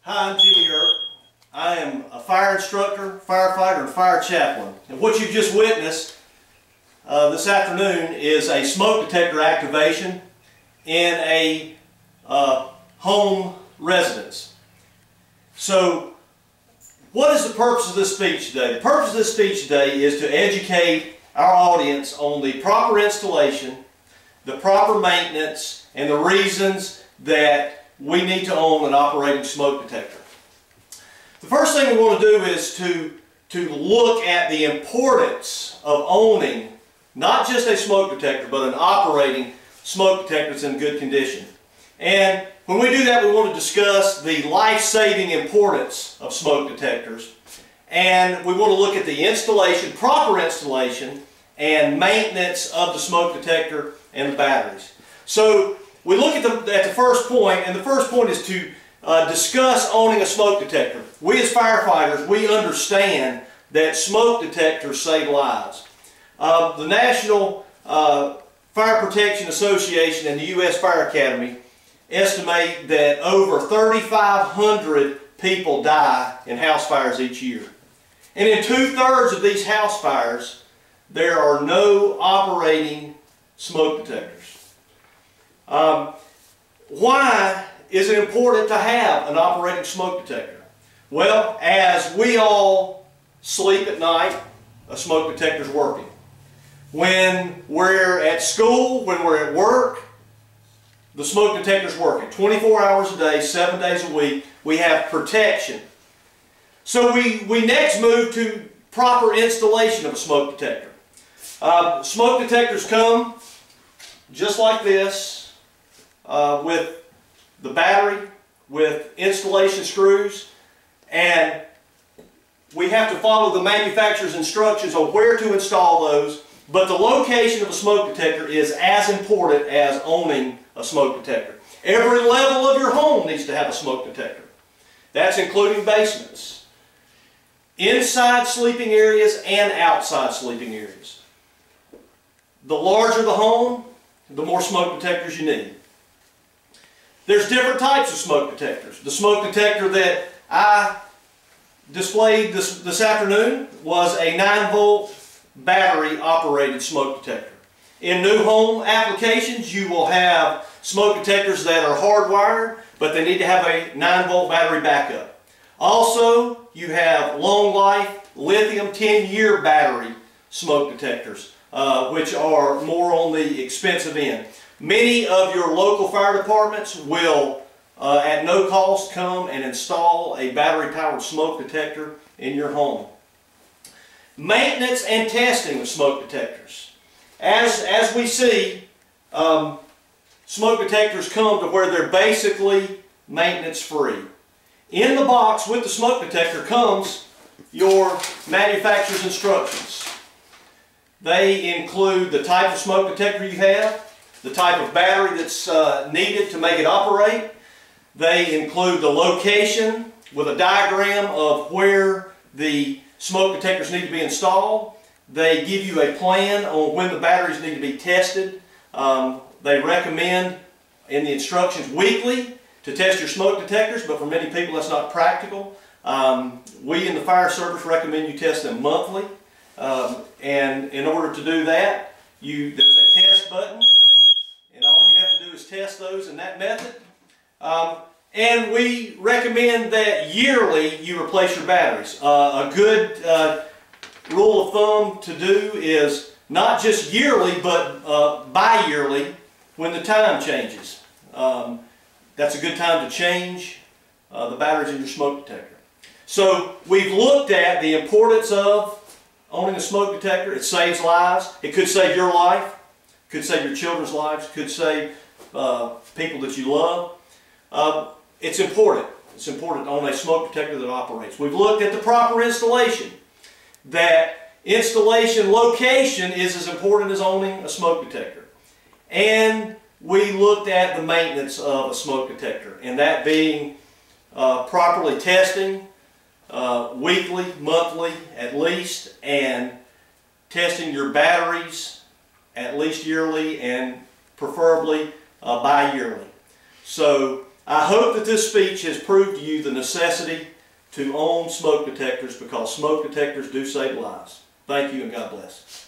Hi, I'm Jimmy Earp. I am a fire instructor, firefighter, and fire chaplain. And what you've just witnessed this afternoon is a smoke detector activation in a home residence. So, what is the purpose of this speech today? The purpose of this speech today is to educate our audience on the proper installation, the proper maintenance, and the reasons that we need to own an operating smoke detector. The first thing we want to do is to look at the importance of owning not just a smoke detector, but an operating smoke detector that's in good condition. And when we do that, we want to discuss the life-saving importance of smoke detectors. And we want to look at the installation, proper installation, and maintenance of the smoke detector and the batteries. So we look at the first point, and the first point is to discuss owning a smoke detector. We as firefighters, we understand that smoke detectors save lives. The National Fire Protection Association and the U.S. Fire Academy estimate that over 3,500 people die in house fires each year. And in 2/3 of these house fires, there are no operating smoke detectors. Why is it important to have an operating smoke detector? Well, as we all sleep at night, a smoke detector is working. When we're at school, when we're at work, the smoke detector is working. 24 hours a day, 7 days a week, we have protection. So we next move to proper installation of a smoke detector. Smoke detectors come just like this, with the battery, with installation screws, and we have to follow the manufacturer's instructions on where to install those, but the location of a smoke detector is as important as owning a smoke detector. Every level of your home needs to have a smoke detector. That's including basements, inside sleeping areas and outside sleeping areas. The larger the home, the more smoke detectors you need. There's different types of smoke detectors. The smoke detector that I displayed this afternoon was a 9-volt battery operated smoke detector. In new home applications, you will have smoke detectors that are hardwired, but they need to have a 9-volt battery backup. Also, you have long life lithium 10-year battery smoke detectors, which are more on the expensive end. Many of your local fire departments will, at no cost, come and install a battery-powered smoke detector in your home. Maintenance and testing of smoke detectors. As we see, smoke detectors come to where they're basically maintenance-free. In the box with the smoke detector comes your manufacturer's instructions. They include the type of smoke detector you have, the type of battery that's needed to make it operate. They include the location with a diagram of where the smoke detectors need to be installed. They give you a plan on when the batteries need to be tested. They recommend in the instructions weekly to test your smoke detectors, but for many people that's not practical. We in the fire service recommend you test them monthly. And in order to do that, there's a test button, and all you have to do is test those in that method. And we recommend that yearly you replace your batteries. A good rule of thumb to do is not just yearly, but bi-yearly when the time changes. That's a good time to change the batteries in your smoke detector. So we've looked at the importance of owning a smoke detector. It saves lives. It could save your life. It could save your children's lives. It could save people that you love. It's important. It's important to own a smoke detector that operates. We've looked at the proper installation. That installation location is as important as owning a smoke detector. And we looked at the maintenance of a smoke detector, and that being properly testing, weekly, monthly at least, and testing your batteries at least yearly and preferably bi-yearly. So I hope that this speech has proved to you the necessity to own smoke detectors, because smoke detectors do save lives. Thank you and God bless.